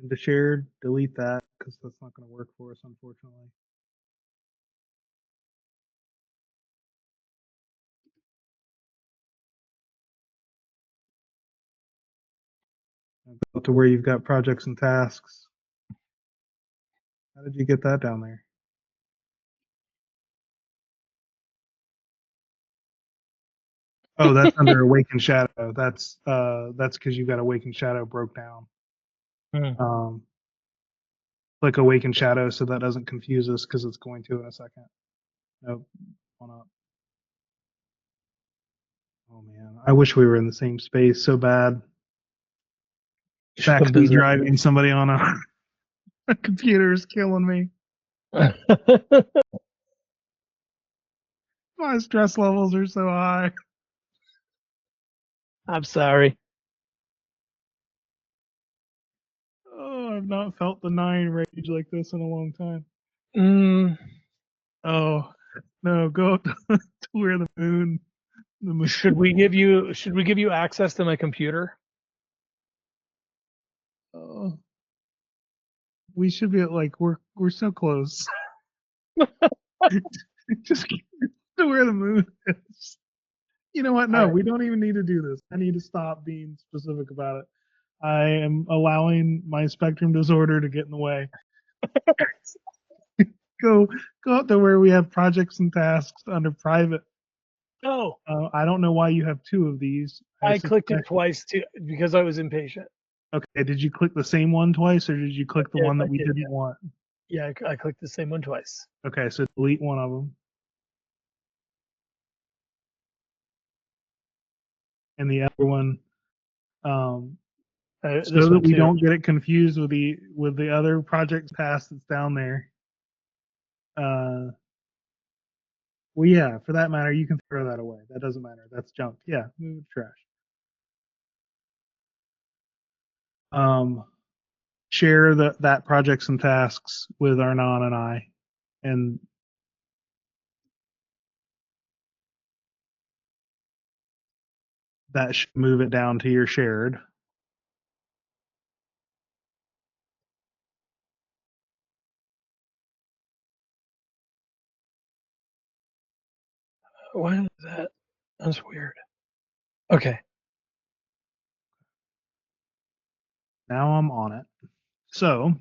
into shared, delete that because that's not going to work for us, unfortunately. Go to where you've got projects and tasks. How did you get that down there? Oh, that's under Awaken Shadow. That's because you've got Awaken Shadow broke down. Um, click Awaken Shadow so that doesn't confuse us because it's going to in a second. Nope, one up. Oh man, I wish we were in the same space so bad. Backseat driving somebody on a computer is killing me. My stress levels are so high. I'm sorry. Oh, I've not felt the 9 rage like this in a long time. Oh no, go to where the moon. Should we give you access to my computer? Oh, we should be at like we're so close. Just to where the moon is. You know what? No, we don't even need to do this. I need to stop being specific about it. I am allowing my spectrum disorder to get in the way. Go up to where we have projects and tasks under private. Oh, I don't know why you have 2 of these. I clicked it twice too because I was impatient. Okay, did you click the same one twice, or did you click the one that we didn't want? Yeah, I clicked the same one twice. Okay, so delete one of them. And the other one, so that we don't get it confused with the other project task that's down there. Well, yeah, for that matter, you can throw that away. That doesn't matter. That's junk. Yeah, move it to trash. Share that projects and tasks with Arnon and I, and that should move it down to your shared. Why is that? That's weird. Okay. Now I'm on it. So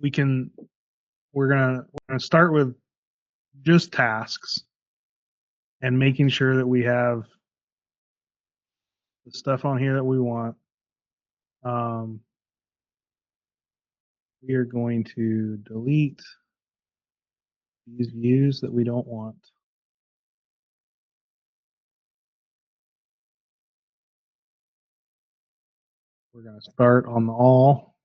we're gonna start with just tasks and making sure that we have the stuff on here that we want. We are going to delete these views that we don't want. We're going to start on the all,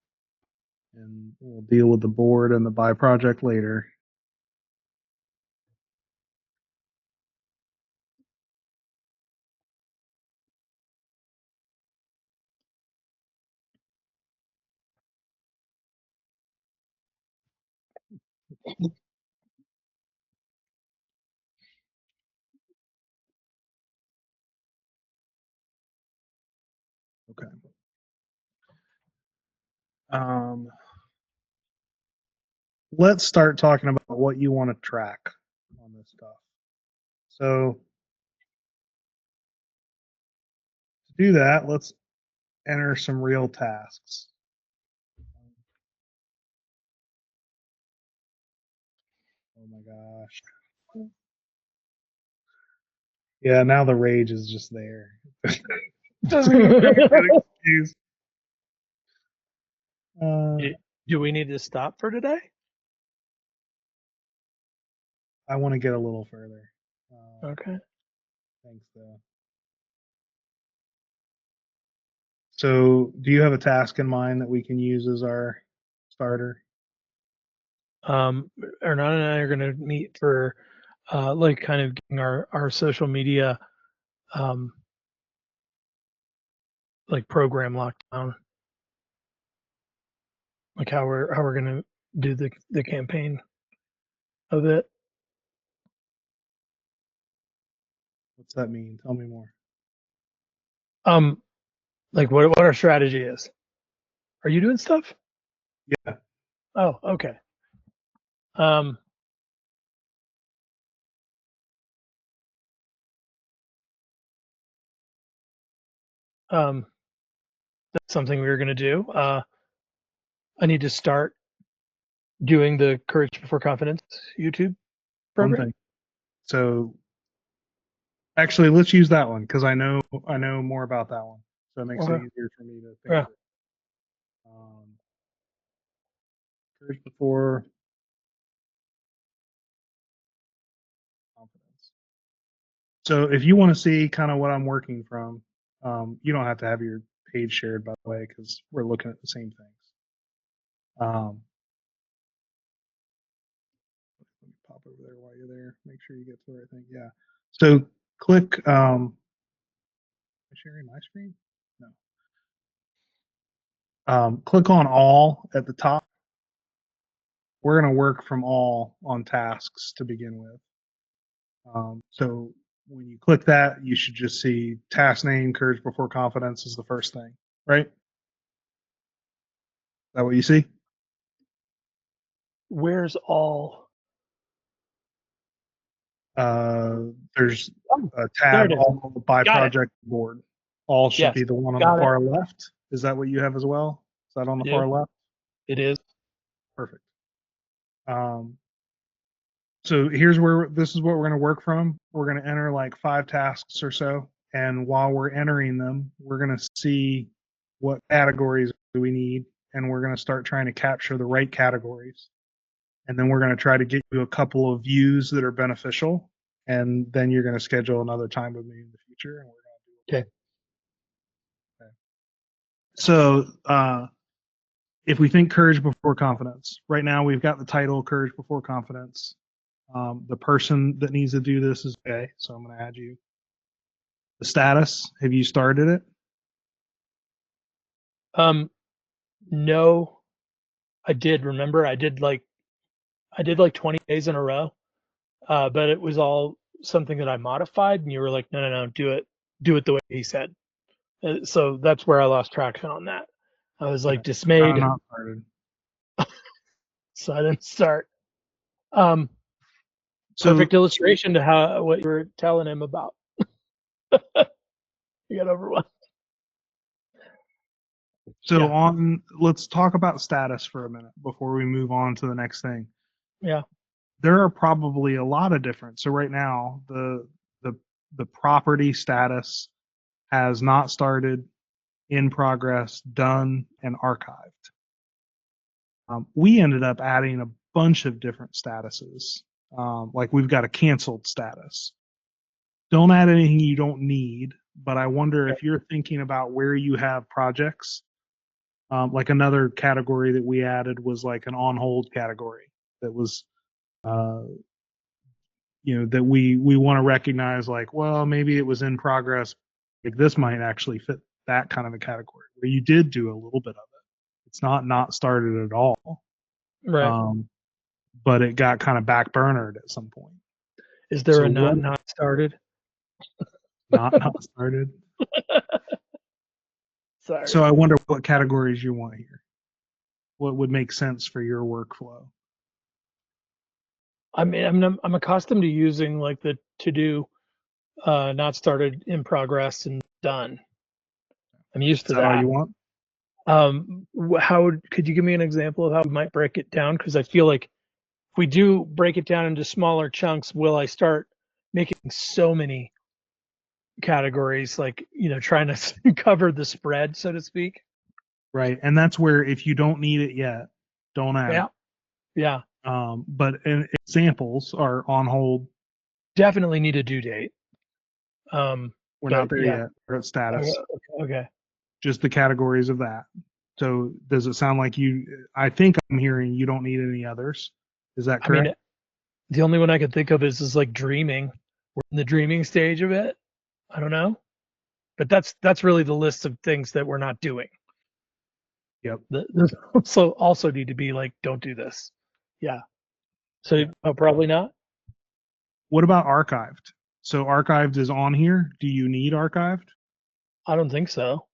and we'll deal with the board and the by project later. Okay. Let's start talking about what you want to track on this stuff. So to do that, let's enter some real tasks. Oh my gosh. Yeah, now the rage is just there. Doesn't even make a good excuse. Do we need to stop for today? I want to get a little further. Okay. Thanks, though. So, do you have a task in mind that we can use as our starter? Ernan and I are going to meet for like kind of getting our social media like program locked down, like how we're going to do the campaign of it. What's that mean? Tell me more. Like what our strategy is. Are you doing stuff? Yeah. Oh, okay. Um, um, that's something we were gonna do. I need to start doing the Courage Before Confidence YouTube One program. thing. So actually, let's use that one because I know more about that one, so it makes it Okay. easier for me to think Yeah. through. Courage before confidence. So if you want to see kind of what I'm working from, you don't have to have your page shared, by the way, because we're looking at the same things. Um, let me pop over there while you're there. Make sure you get to the right thing. Yeah. So click. Am I sharing my screen? No. Click on all at the top. We're going to work from all on tasks to begin with. So when you click that, you should just see task name, courage before confidence is the first thing, right? Is that what you see? Where's all? Uh, there's Oh, a there tab it is. all by Got it. project board. All should Yes. be the one on the Got it. far left. Is that what you have as well? Is that on I the do. far left? It is. Perfect. Um, so here's where this is what we're going to work from. We're going to enter like 5 tasks or so. And while we're entering them, we're going to see what categories do we need. And we're going to start trying to capture the right categories. And then we're going to try to get you a couple of views that are beneficial. And then you're going to schedule another time with me in the future. And we're going Okay. to do it. Okay. So if we think courage before confidence, right now we've got the title Courage Before Confidence. The person that needs to do this is A, so I'm going to add you. The status, have you started it? Um, no, I did. Remember, I did like 20 days in a row. But it was all something that I modified, and you were like, no, no, no, do it the way he said. So that's where I lost traction on that. I was Okay. like dismayed, Not started. so I didn't start. Um, So Perfect illustration to how what you were telling him about. You got overwhelmed. so Yeah, on let's talk about status for a minute before we move on to the next thing. yeah, There are probably a lot of different. So right now the the property status has not started, in progress, done, and archived. We ended up adding a bunch of different statuses. Like we've got a canceled status. Don't add anything you don't need, but I wonder okay, if you're thinking about where you have projects. Like another category that we added was like an on hold category that was, uh, that we want to recognize like, well, maybe it was in progress. Like this might actually fit that kind of a category where you did do a little bit of it. It's not started at all. right. Um, but it got kind of back burnered at some point. Is there So a what not started? not started? So Sorry. I wonder what categories you want here. What would make sense for your workflow? I mean, I'm accustomed to using like the to do, not started, in progress, and done. I'm used Is to that all that. you want? Could you give me an example of how we might break it down? Because I feel like if we do break it down into smaller chunks, will I start making so many categories, like, trying to cover the spread, so to speak? Right. And that's where if you don't need it yet, don't add Yeah, it. yeah. But examples are on hold. Definitely need a due date. We're not But there yeah. yet. We're at Okay, status. okay. Just the categories of that. So does it sound like I think I'm hearing you don't need any others. Is that I mean, correct? the only one I could think of is like dreaming. We're in the dreaming stage of it. I don't know. But that's really the list of things that we're not doing. Yep. There's also need to be like, don't do this. Yeah. So, Yeah. probably not. What about archived? So archived is on here. Do you need archived? I don't think so.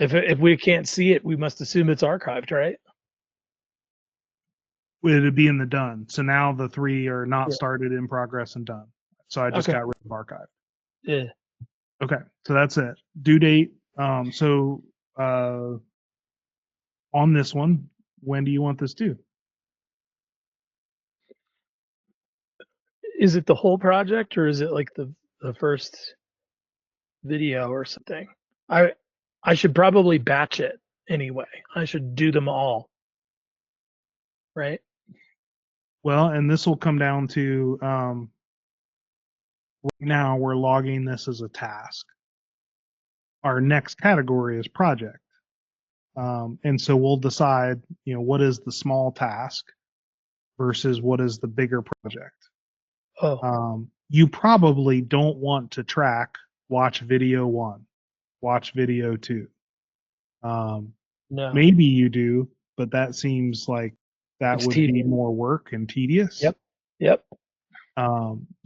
If we can't see it, we must assume it's archived, right? It'd be in the done. So now the 3 are not Yeah. started, in progress, and done. So I just Okay. got rid of archive. Yeah. Okay, so that's it. Due date. So on this one, when do you want this due? Is it the whole project or is it like the first video or something? I I should probably batch it anyway. I should do them all, right? Well, and this will come down to right now we're logging this as a task. Our next category is project. And so we'll decide, what is the small task versus what is the bigger project. Oh, You probably don't want to track watch video 1, watch video 2. no. Maybe you do, but that seems like that It's would be tedious. more work and tedious. Yep. Yep.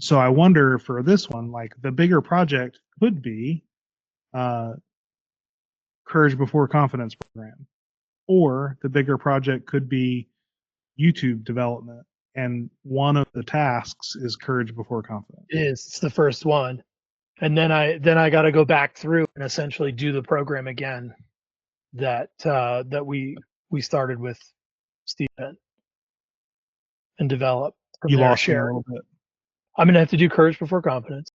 So I wonder for this one, like the bigger project could be uh, Courage Before Confidence program, or the bigger project could be YouTube development, and one of the tasks is Courage Before Confidence. It's the first one. And then I got to go back through and essentially do the program again that we started with Stephen and develop from You there. lost me a Share. little bit. I'm gonna have to do Courage Before Confidence,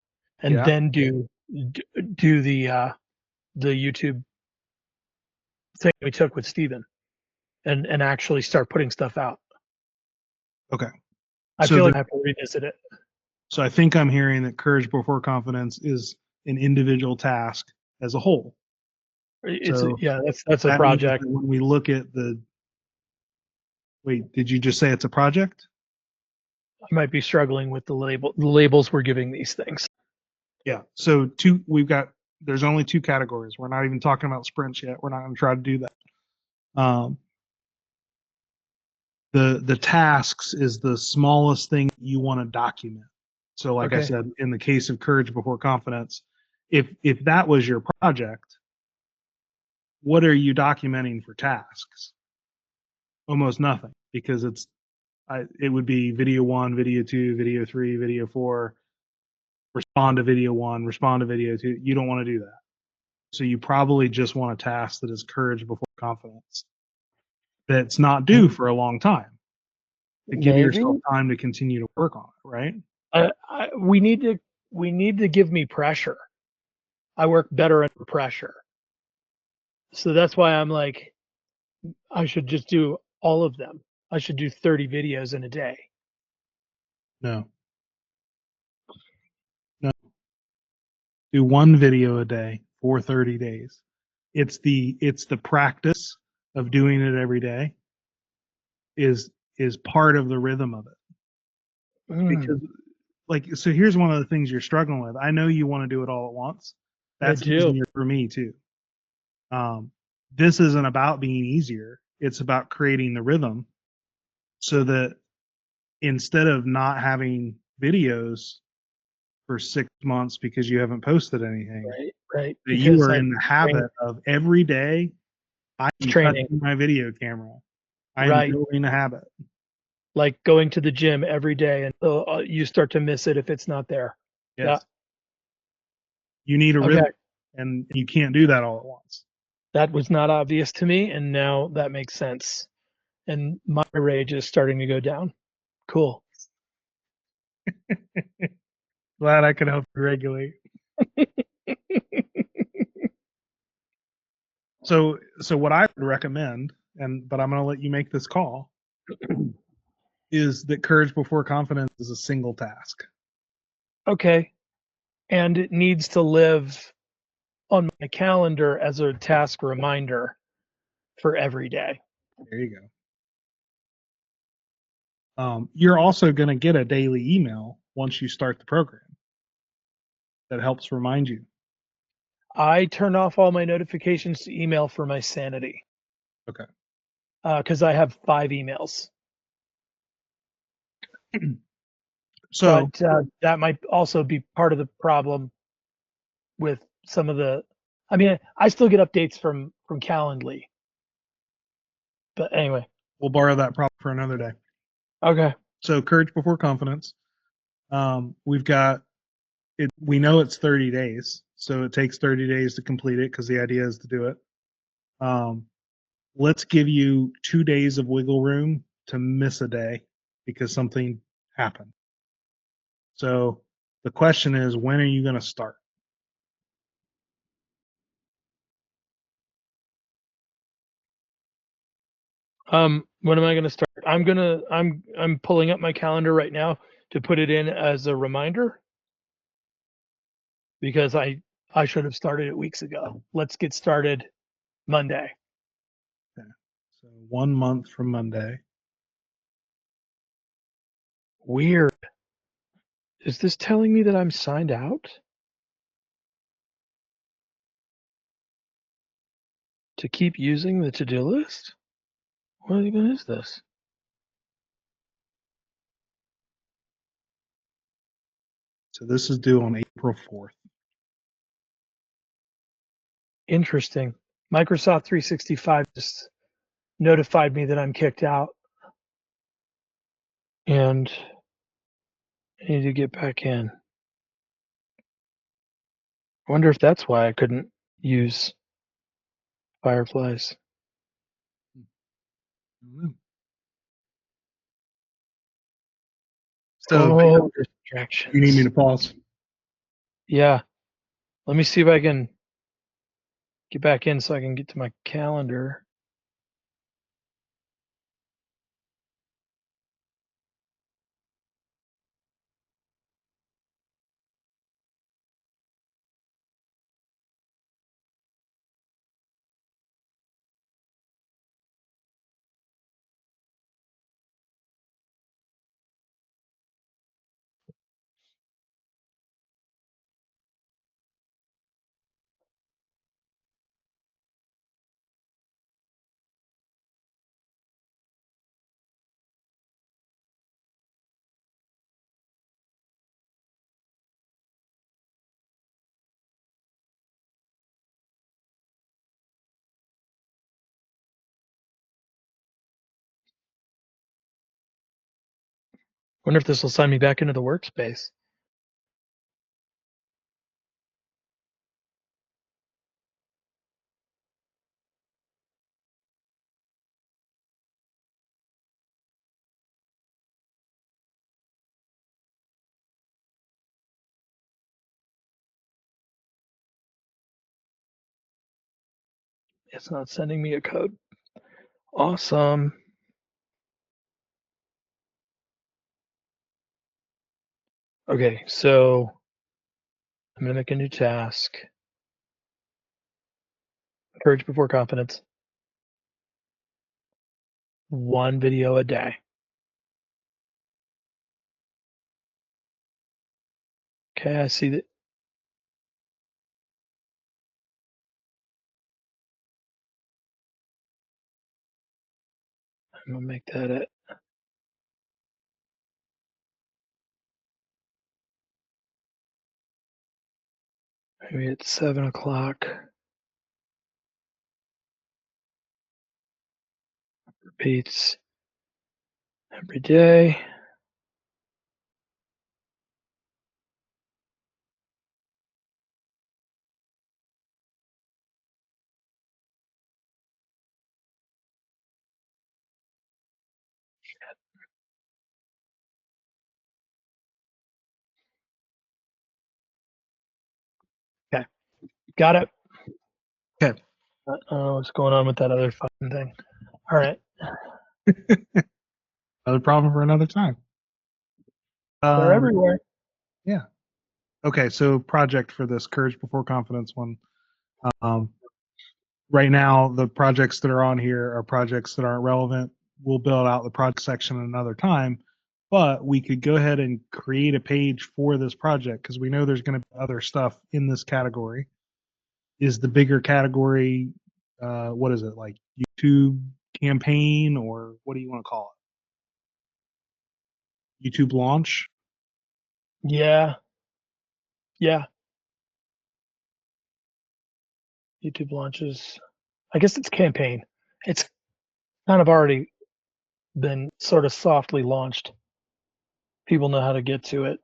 and Yeah. then do the YouTube thing we took with Stephen, and actually start putting stuff out. Okay. I So feel the, like I have to revisit it. so I think I'm hearing that Courage Before Confidence is an individual task as a whole. It's So yeah, that's a that means project. that when we look at wait, did you just say it's a project? I might be struggling with the labels we're giving these things. Yeah. So there's only 2 categories. We're not even talking about sprints yet. We're not going to try to do that. Um, the tasks is the smallest thing you want to document. So like I Okay. said, in the case of Courage Before Confidence, if that was your project, what are you documenting for tasks? Almost nothing, because it would be video 1, video 2, video 3, video 4, respond to video 1, respond to video 2. You don't want to do that. So you probably just want a task that is Courage Before Confidence, that's not due for a long time, to give Maybe yourself time to continue to work on it, right? we need to give me pressure. I work better under pressure, so that's why I'm like I should just do all of them. I should do 30 videos in a day. No, no. Do 1 video a day for 30 days. It's the practice of doing it every day is part of the rhythm of it. Mm, Because so here's one of the things you're struggling with. I know you want to do it all at once. I That's do. easier for me too. Um, this isn't about being easier. It's about creating the rhythm so that instead of not having videos for 6 months because you haven't posted anything, Right, right. that you Because are I in the train habit of every day I am training. touching my video camera. I am Right. building a habit. Like going to the gym every day until you start to miss it if it's not there. Yeah. Yes. You need a rhythm, Okay. and you can't do that all at once. That was not obvious to me, and now that makes sense. And my rage is starting to go down. Cool. Glad I could help you regulate. So what I would recommend, but I'm going to let you make this call, is that Courage Before Confidence is a single task. Okay. And it needs to live on my calendar as a task reminder for every day. There you go. You're also going to get a daily email once you start the program that helps remind you. I turn off all my notifications to email for my sanity Okay. because I have 5 emails. So But that might also be part of the problem with some of the. I mean, I still get updates from from Calendly. But anyway, We'll borrow that prop for another day. okay. So courage before confidence. We've got it. We know it's 30 days, so it takes 30 days to complete it because the idea is to do it. Um, let's give you 2 days of wiggle room to miss a day because something happened. So the question is, when are you going to start? When am I gonna start? I'm pulling up my calendar right now to put it in as a reminder because I should have started it weeks ago. Let's get started Monday. Okay. So 1 month from Monday. Weird. Is this telling me that I'm signed out? To keep using the to-do list? What even is this? So this is due on April 4th. Interesting. Microsoft 365 just notified me that I'm kicked out and I need to get back in. I wonder if that's why I couldn't use Fireflies. So Oh, you need me distractions. to pause? Yeah. Let me see if I can get back in so I can get to my calendar. Wonder if this will sign me back into the workspace. It's not sending me a code. Awesome. Okay, so I'm gonna make a new task. Courage before confidence. 1 video a day. Okay, I see that. I'm gonna make that it. Maybe it's 7 o'clock. Repeats every day. Okay, got it. Okay. I don't know what's going on with that other fucking thing. All right, Another problem for another time. they're Um, everywhere. yeah. Okay. So project for this courage before confidence one. Um, right now, the projects that are on here are projects that aren't relevant. We'll build out the project section another time, but we could go ahead and create a page for this project because we know there's going to be other stuff in this category. Is the bigger category, what is it, like YouTube campaign, or what do you want to call it? YouTube launch? Yeah, yeah. YouTube launches. I guess it's campaign. It's kind of already been sort of softly launched. People know how to get to it.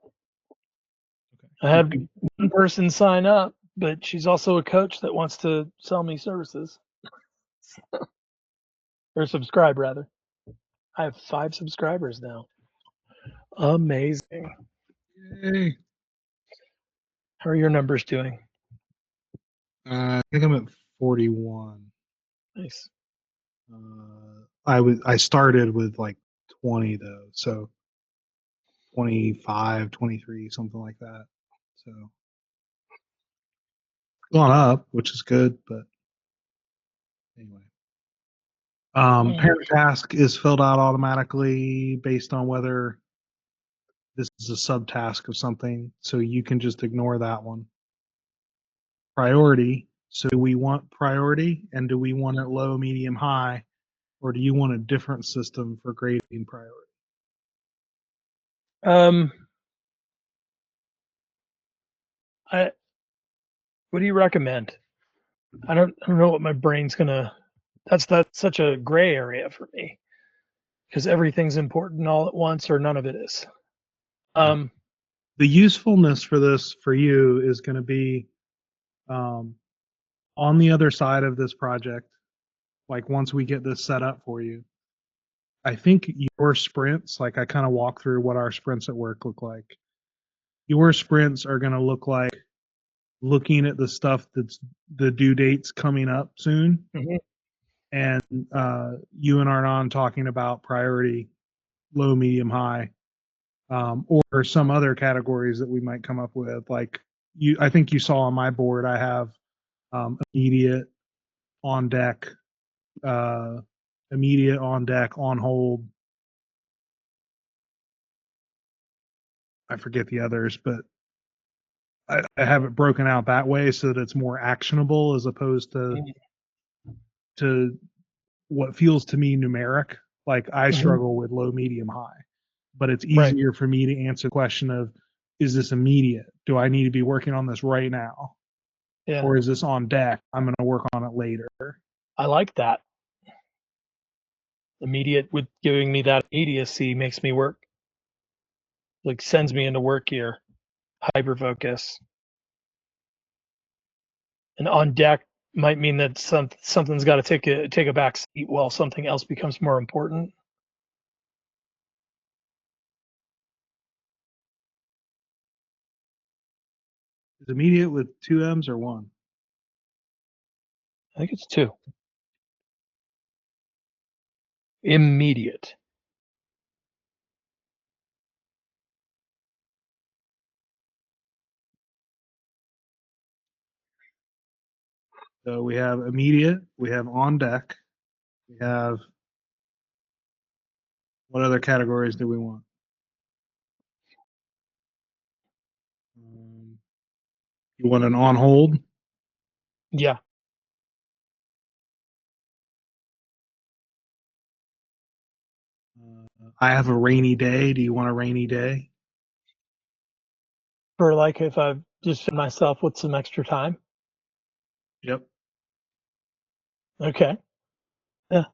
I had Okay. one person sign up, but she's also a coach that wants to sell me services or subscribe rather. I have 5 subscribers now. Amazing. Yay. How are your numbers doing? I think I'm at 41. Nice. I started with like 20 though, so 25, 23, something like that. So gone up, which is good, but anyway. Mm. Parent task is filled out automatically based on whether this is a subtask of something, so you can just ignore that one. Priority. So do we want priority, and do we want it low, medium, high, or do you want a different system for grading priority? Um, I what do you recommend? I don't know what my brain's gonna. That's such a gray area for me because everything's important all at once or none of it is. Yeah. Um, The usefulness for this for you is going to be um, on the other side of this project. Like once we get this set up for you, I think your sprints, like I kind of walk through what our sprints at work look like. Your sprints are going to look like looking at the stuff that's the due dates coming up soon, mhm, and you and Arnon talking about priority, low, medium, high, or some other categories that we might come up with. Like you, I think you saw on my board, I have immediate, on deck, uh, immediate, on deck, on hold. I forget the others, but I have it broken out that way so that it's more actionable as opposed mhm, to what feels to me numeric. Like I mhm. struggle with low, medium, high, but it's Right. easier for me to answer the question of, is this immediate? Do I need to be working on this right now? Yeah. Or is this on deck? I'm going to work on it later. I like that. Immediate with giving me that immediacy makes me work, like sends me into work gear, hyper focus. And on deck might mean that something's got to take a back seat while something else becomes more important. Is immediate with two M's or one? I think it's 2. Immediate. So we have immediate, we have on deck, we have what other categories do we want? Um, you want an on hold? Yeah. I have a rainy day. Do you want a rainy day? For like if I've just fit myself with some extra time. Yep. Okay. Yeah.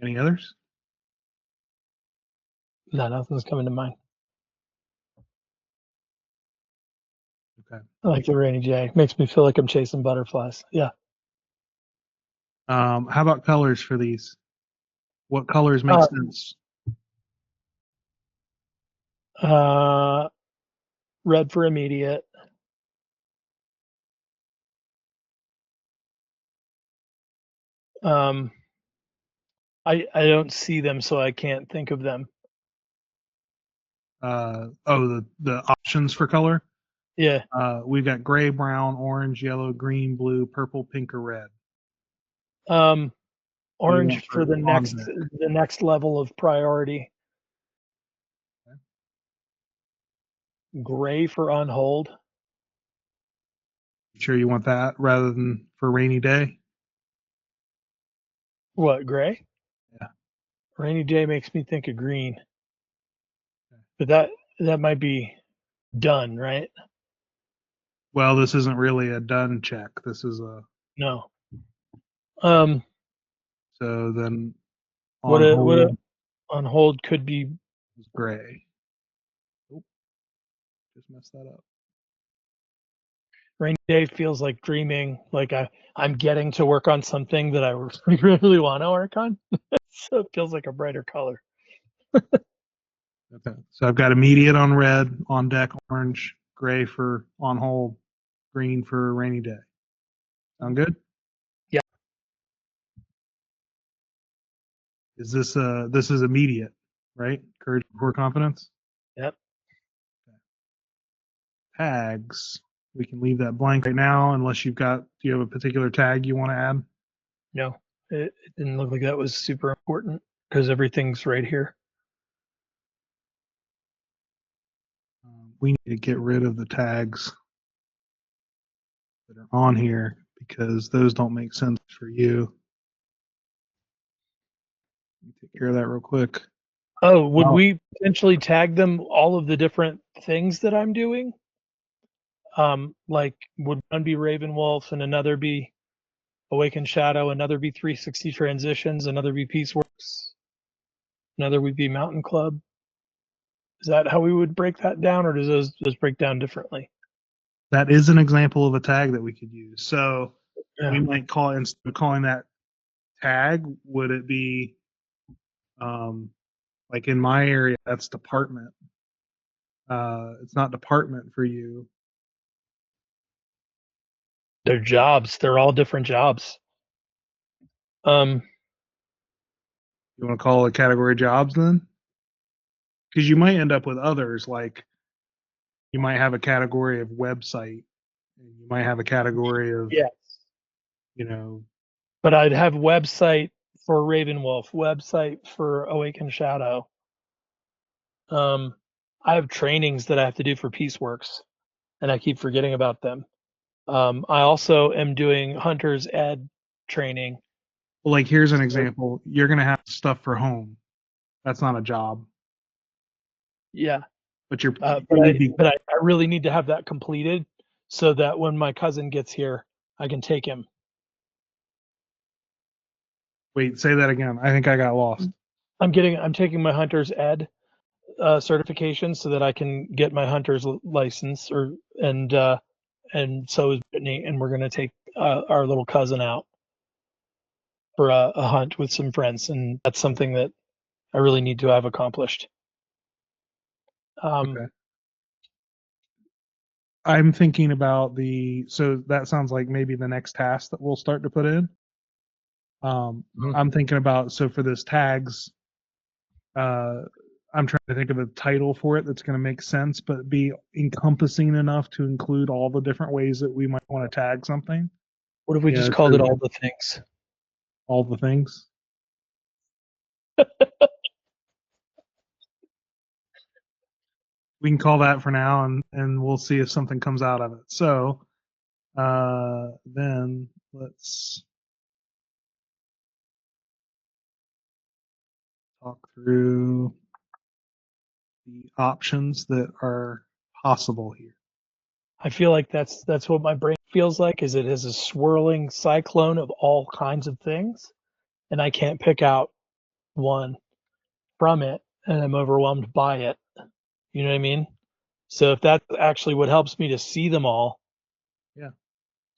Any others? No, nothing's coming to mind. Okay. I like the rainy day. Makes me feel like I'm chasing butterflies. Yeah. How about colors for these? What colors make Uh, sense? uh, red for immediate. Um, I don't see them, so I can't think of them. The options for color. Yeah. We've got gray, brown, orange, yellow, green, blue, purple, pink, or red. Um, What do you want orange for for the on next deck? the next level of priority. Okay. Gray for on hold. Sure you want that rather than for rainy day? What, gray? Yeah. Rainy day makes me think of green, Okay. but that might be done, right? Well, this isn't really a done check. This is a No. Um, so then what on a hold on hold could be is gray. Oh, just messed that up. rainy day feels like dreaming, like I'm getting to work on something that I really want to work on. So it feels like a brighter color. Okay. So I've got immediate on red, on deck orange, gray for on hold, green for rainy day. Sound good? Yeah. Is this is immediate, right? Courage before confidence. Yep. Tags. We can leave that blank right now unless do you have a particular tag you want to add? No, it didn't look like that was super important because everything's right here. We need to get rid of the tags that are on here because those don't make sense for you. Let me take care of that real quick. Oh, would Oh, we potentially tag them all of the different things that I'm doing? Like would one be Raven Wolf and another be Awakened Shadow, another be 360 Transitions, another be Peaceworks, another would be Mountain Club? Is that how we would break that down, or does those break down differently? that is an example of a tag that we could use. So we Yeah. might call instead of calling that tag, would it be um, like in my area, that's department. It's not department for you. They're jobs. They're all different jobs. Um, You want to call it category jobs then? Because you might end up with others, like you might have a category of website, and you might have a category of, yes. you know, But I'd have website for Raven Wolf, website for Awakened Shadow. Um, I have trainings that I have to do for Peaceworks, and I keep forgetting about them. I also am doing Hunter's Ed training. well, like here's an So, example. You're going to have stuff for home. That's not a job, yeah, but but you I would be, but I, I really need to have that completed so that when my cousin gets here, I can take him. wait, say that again. I think I got lost. I'm taking my Hunter's Ed certification so that I can get my hunter's license, and so is Brittany, and we're gonna take our little cousin out for a hunt with some friends, and that's something that I really need to have accomplished. Um, Okay. I'm thinking about so that sounds like maybe the next task that we'll start to put in. mhm. I'm thinking about, so for this tags, uh, I'm trying to think of a title for it that's going to make sense, but be encompassing enough to include all the different ways that we might want to tag something. What if we Yeah, just called it so all the things? all the things. We can call that for now, and we'll see if something comes out of it. So then let's talk through the options that are possible here. I feel like that's what my brain feels like. Is it is a swirling cyclone of all kinds of things, and I can't pick out one from it, and I'm overwhelmed by it. You know what I mean? So if that's actually what helps me to see them all, Yeah.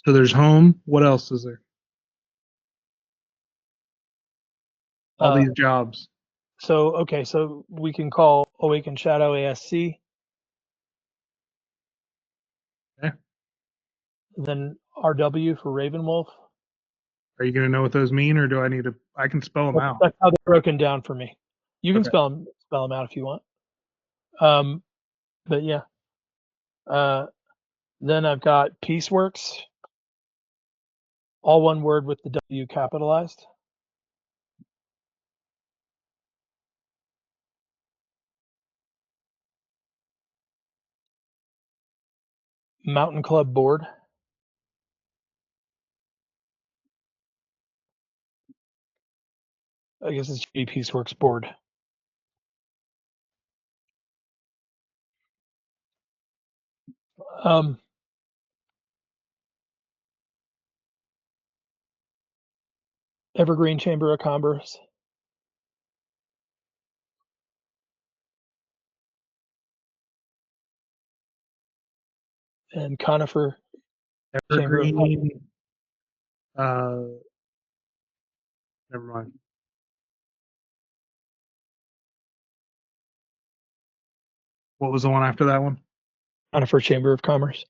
So there's home. What else is there? All uh, these jobs. so okay, so we can call Awaken Shadow ASC, Okay. then RW for Ravenwolf. Are you going to know what those mean, or do I need to? I can spell them out. That's how they're broken down for me. You can Okay. spell them out if you want. Um, but yeah, uh, then I've got Peaceworks, all one word with the W capitalized. Mountain Club board. I guess it's G Peaceworks board. Um, Evergreen Chamber of Commerce, and Conifer Chamber of Commerce. Evergreen. Uh, Never mind. What was the one after that one? Conifer Chamber of Commerce.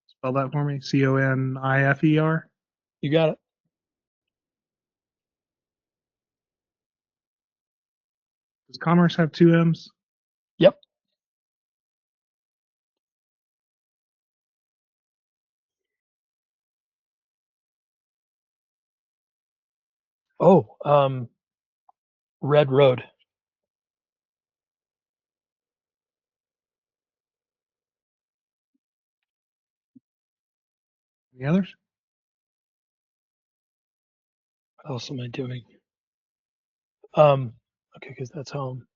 Spell that for me. Conifer. You got it. Does commerce have two M's? Yep. Oh, Red Road. Any others? What else am I doing? Okay, because that's home.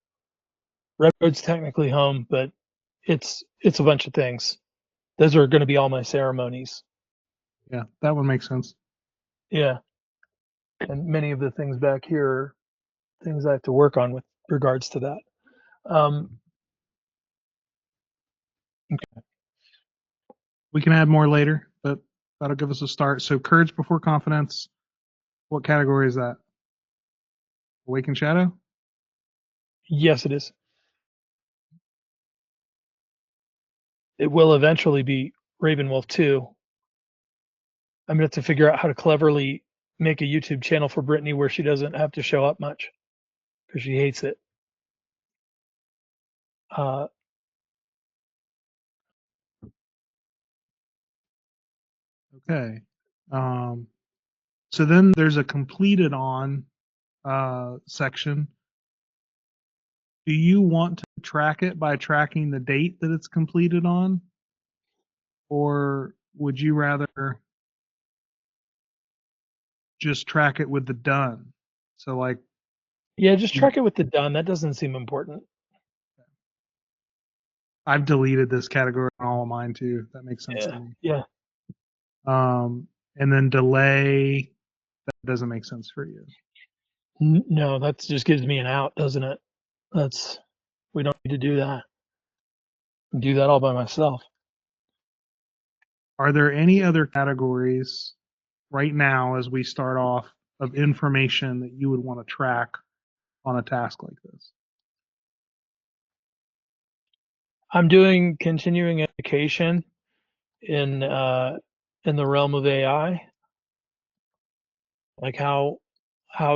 Red Road's technically home, but it's a bunch of things. Those are going to be all my ceremonies. Yeah, that one makes sense. Yeah, and many of the things back here are things I have to work on with regards to that. Um, We can add more later, but that'll give us a start. So courage before confidence. What category is that? Awakened shadow? yes, it is. It will eventually be Ravenwolf 2. I'm gonna have to figure out how to cleverly make a YouTube channel for Brittany where she doesn't have to show up much because she hates it. Uh, Okay. So then there's a completed on section. Do you want to track it by tracking the date that it's completed on? Or would you rather just track it with the done? So like yeah, just track it with the done. That doesn't seem important. I've deleted this category on all of mine too. That makes sense to Yeah, me. yeah. And then delay, that doesn't make sense for you. No, that just gives me an out, doesn't it? That's we don't need to do that. Do that all by myself. Are there any other categories right now as we start off of information that you would want to track on a task like this? I'm doing continuing education in the realm of AI. Like how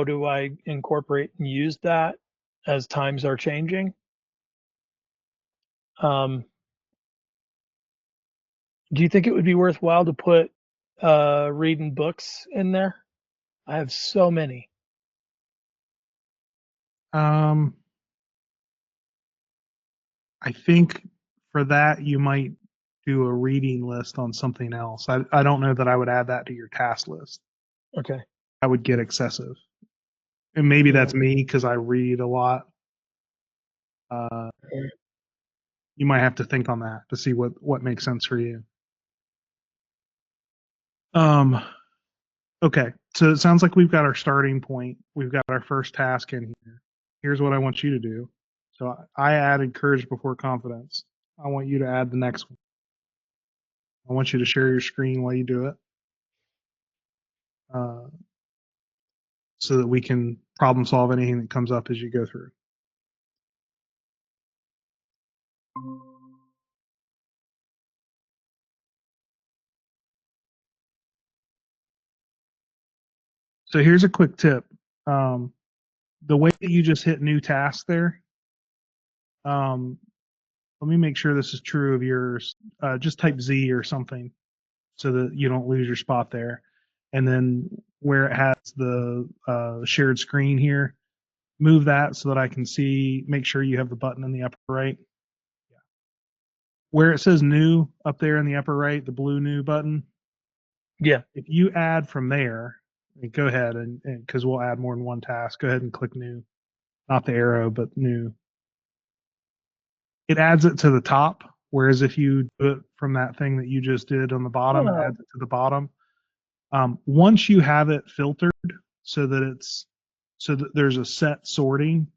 do I incorporate and use that as times are changing? Um, do you think it would be worthwhile to put reading books in there? I have so many. Um, I think for that you might do a reading list on something else. I don't know that I would add that to your task list. Okay. I would get excessive. And maybe Yeah. that's me because I read a lot. Uh, you might have to think on that to see what makes sense for you. Um, okay, so it sounds like we've got our starting point. We've got our first task in here. Here's what I want you to do. So I added courage before confidence. I want you to add the next one. I want you to share your screen while you do it, uh, so that we can problem solve anything that comes up as you go through. So here's a quick tip. Um, the way that you just hit new task there, um, let me make sure this is true of yours. Just type Z or something so that you don't lose your spot there. And then where it has the shared screen here, move that so that I can see, make sure you have the button in the upper right. Yeah. Where it says new up there in the upper right, the blue new button, Yeah. if you add from there, go ahead and because we'll add more than one task, go ahead and click new, not the arrow, but new. It adds it to the top. Whereas if you do it from that thing that you just did on the bottom, it Oh, adds it to the bottom. Once you have it filtered, so that there's a set sorting.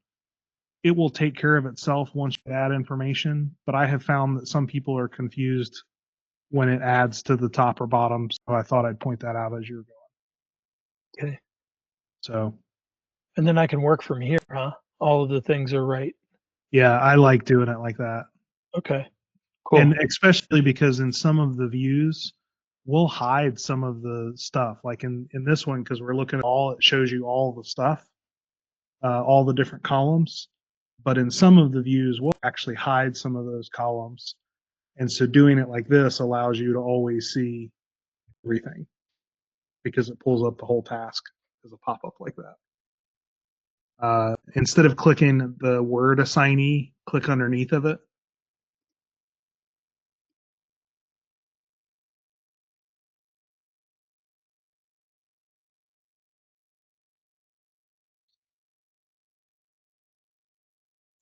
It will take care of itself once you add information, but I have found that some people are confused when it adds to the top or bottom. So I thought I'd point that out as you're going. Okay. So And then I can work from here, huh? All of the things are right. yeah, I like doing it like that. Okay. And Cool. especially because in some of the views, we'll hide some of the stuff. Like in this one, because we're looking at all, it shows you all the stuff, all the different columns. But in some of the views, we'll actually hide some of those columns. And so doing it like this allows you to always see everything because it pulls up the whole task as a pop-up like that. Instead of clicking the word assignee, click underneath of it.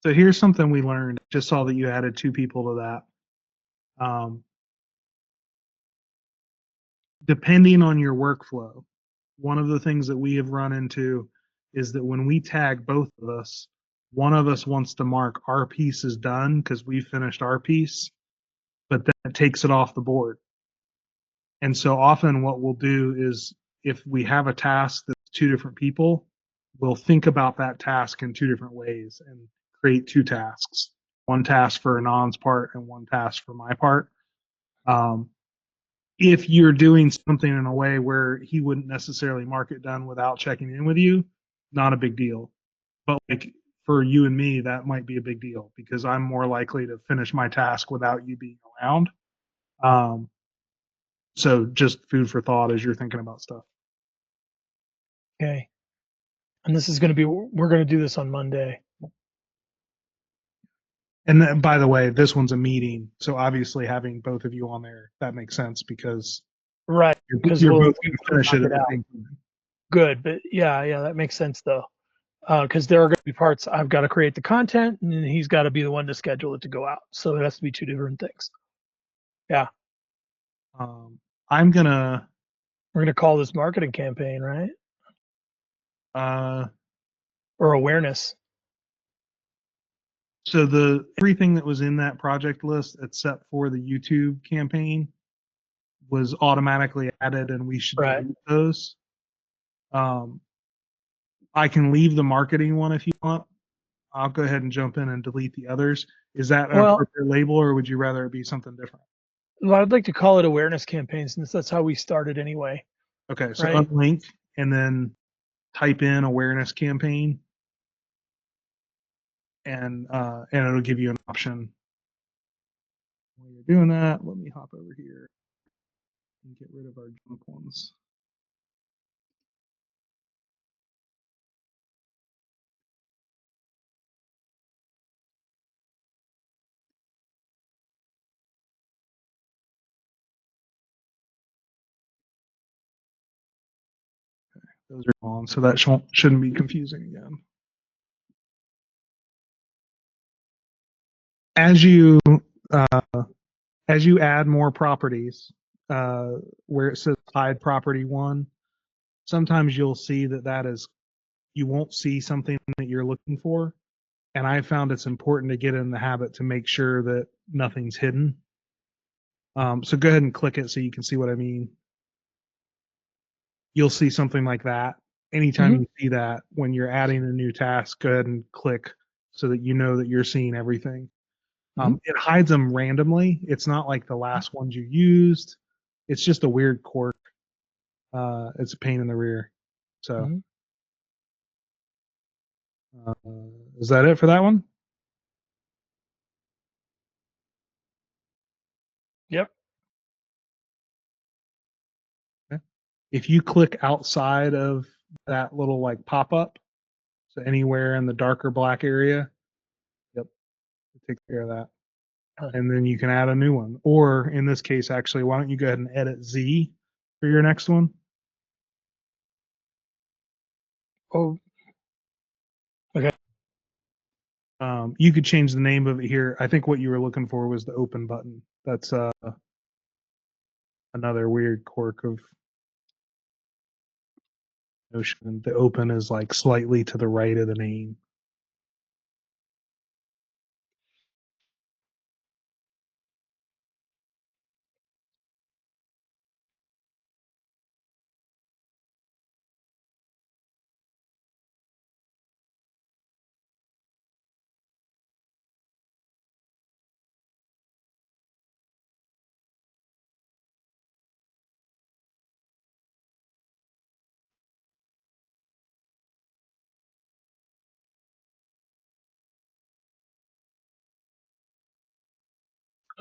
So here's something we learned. Just saw that you added 2 people to that. Depending on your workflow, one of the things that we have run into is that when we tag both of us, one of us wants to mark our piece is done because we finished our piece, but then it takes it off the board. And so often what we'll do is if we have a task that's 2 different people, we'll think about that task in 2 different ways and create 2 tasks, one task for Anand's part and one task for my part. If you're doing something in a way where he wouldn't necessarily mark it done without checking in with you, not a big deal. But like for you and me, that might be a big deal because I'm more likely to finish my task without you being around. Um, so just food for thought as you're thinking about stuff. Okay. And this is going to be, we're going to do this on Monday. And then, by the way, this one's a meeting, so obviously having both of you on there that makes sense because Right. Because you're we'll both going to finish it knock at it the out. same time. Good. But yeah, that makes sense though. Because there are going to be parts I've got to create the content and then he's got to be the one to schedule it to go out. So it has to be 2 different things. Yeah. I'm gonna We're going to call this marketing campaign, right? uh, Or awareness. so the everything that was in that project list except for the YouTube campaign was automatically added, and we should Right. delete those. Um, I can leave the marketing one if you want. I'll go ahead and jump in and delete the others. Is that an Well, appropriate label, or would you rather it be something different? I'd like to call it awareness campaign since that's how we started anyway. Okay, so Right. unlink and then type in awareness campaign, and it'll give you an option. While you're doing that, let me hop over here and get rid of our junk ones. Those are on, so that shouldn't be confusing again. As you uh, as you add more properties, where it says hide property one, sometimes you'll see that is you won't see something that you're looking for, and I found it's important to get in the habit to make sure that nothing's hidden. So go ahead and click it so you can see what I mean. You'll see something like that. Anytime Mm-hmm. you see that when you're adding a new task, go ahead and click so that you know that you're seeing everything. Mm-hmm. It hides them randomly. It's not like the last ones you used. It's just a weird quirk. It's a pain in the rear. So, Mm-hmm. uh, is that it for that one? Yep. Okay. If you click outside of that little like pop up, so anywhere in the darker black area, yep, it takes care of that. And then you can add a new one. Or in this case, actually, why don't you go ahead and edit Z for your next one? Oh, okay. You could change the name of it here. I think what you were looking for was the open button. That's another weird quirk of Notion. The open is like slightly to the right of the name.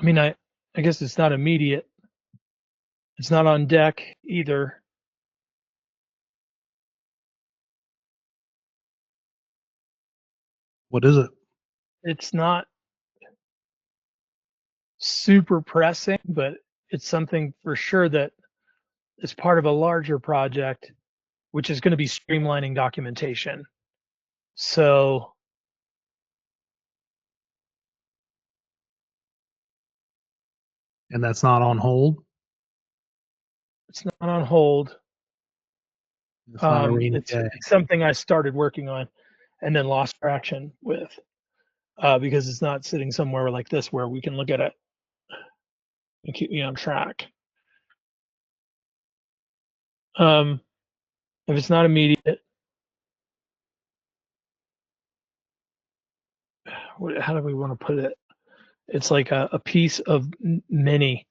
I mean, I guess it's not immediate. It's not on deck either. What is it? It's not super pressing, but it's something for sure that is part of a larger project, which is going to be streamlining documentation. So And that's not on hold. it's not on hold. It's not a rainy It's day. something I started working on and then lost traction with because it's not sitting somewhere like this where we can look at it and keep me on track. Um, if it's not immediate, how do we want to put it? It's like a piece of many.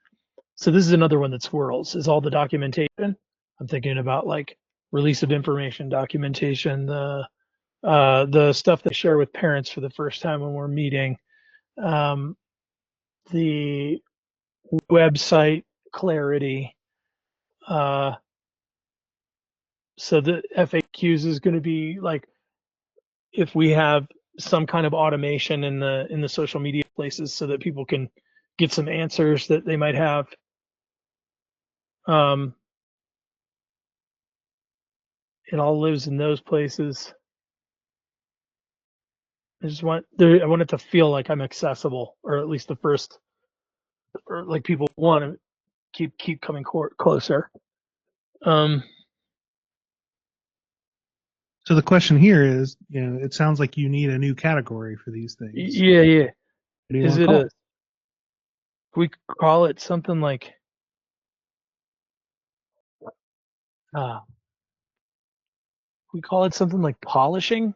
So this is another one that swirls. Is all the documentation? I'm thinking about like release of information documentation, the stuff they share with parents for the first time when we're meeting, um, the website clarity. Uh, so the FAQs is going to be like if we have some kind of automation in the social media places so that people can get some answers that they might have. Um, it all lives in those places. I want it to feel like I'm accessible, or at least the first, or like people want to keep coming closer. Um, So the question here is, it sounds like you need a new category for these things. yeah, yeah. What do you Is want to it call it? a? We call it something like uh, we call it something like polishing.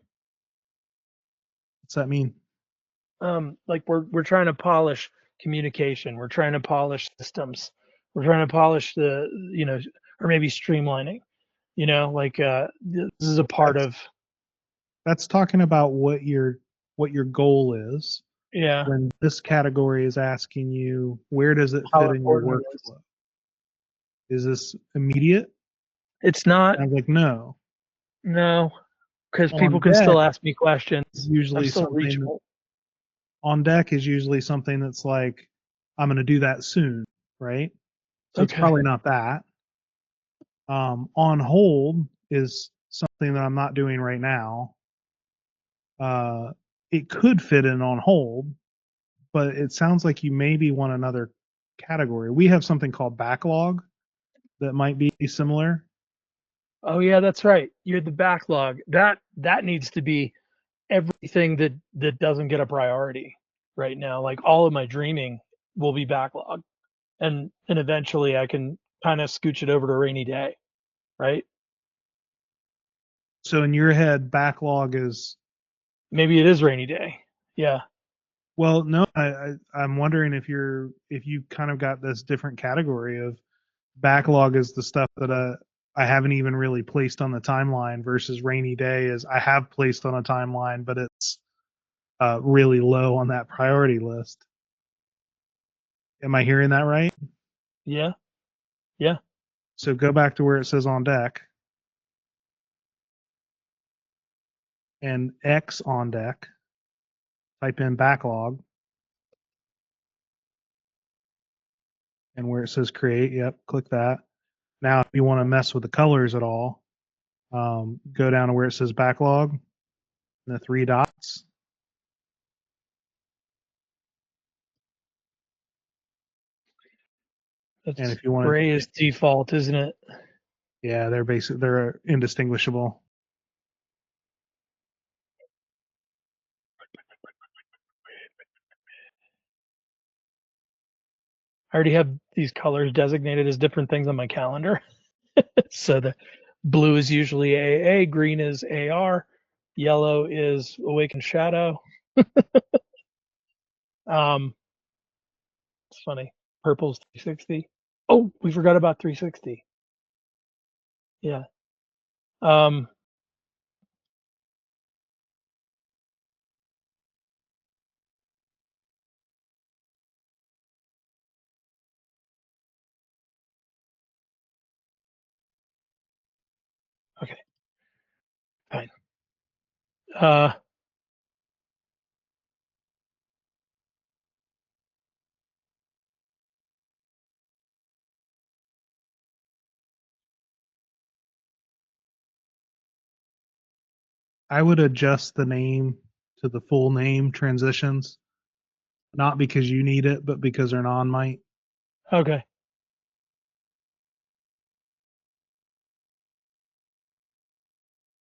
What's that mean? Like we're trying to polish communication. We're trying to polish systems. We're trying to polish the or maybe streamlining. Like this is a part That's of that's talking about what your goal is. yeah When this category is asking you, where does it how fit in your important it is. workflow? Is this immediate? It's not Sounds like no. no because On people can deck still ask me is questions. I'm usually still something that reachable. on deck is usually something that's like, I'm going to do that soon, right? So it's Okay. probably not that. On hold is something that I'm not doing right now. Uh, it could fit in on hold, but it sounds like you maybe want another category. We have something called backlog that might be similar. Oh yeah, that's right. You had the backlog. That needs to be everything that doesn't get a priority right now. Like all of my dreaming will be backlog, and eventually I can kind of scooch it over to rainy day, right? So in your head, backlog is, Maybe it is rainy day. Yeah. well, no, I'm wondering if you kind of got this different category of backlog is the stuff that I haven't even really placed on the timeline versus rainy day is I have placed on a timeline, but it's really low on that priority list. Am I hearing that right? Yeah. Yeah. So go back to where it says on deck and X on deck, type in backlog, and where it says create, yep, click that. Now, if you want to mess with the colors at all, go down to where it says backlog, and the three dots. And That's if you want to, gray is default, isn't it? Yeah, they're indistinguishable. I already have these colors designated as different things on my calendar. So the blue is usually AA, green is AR, yellow is Awakened Shadow. It's funny. Purple's 360. Oh, we forgot about 360. Yeah. Um, okay, fine. Uh, I would adjust the name to the full name transitions, not because you need it, but because Ernan might. okay.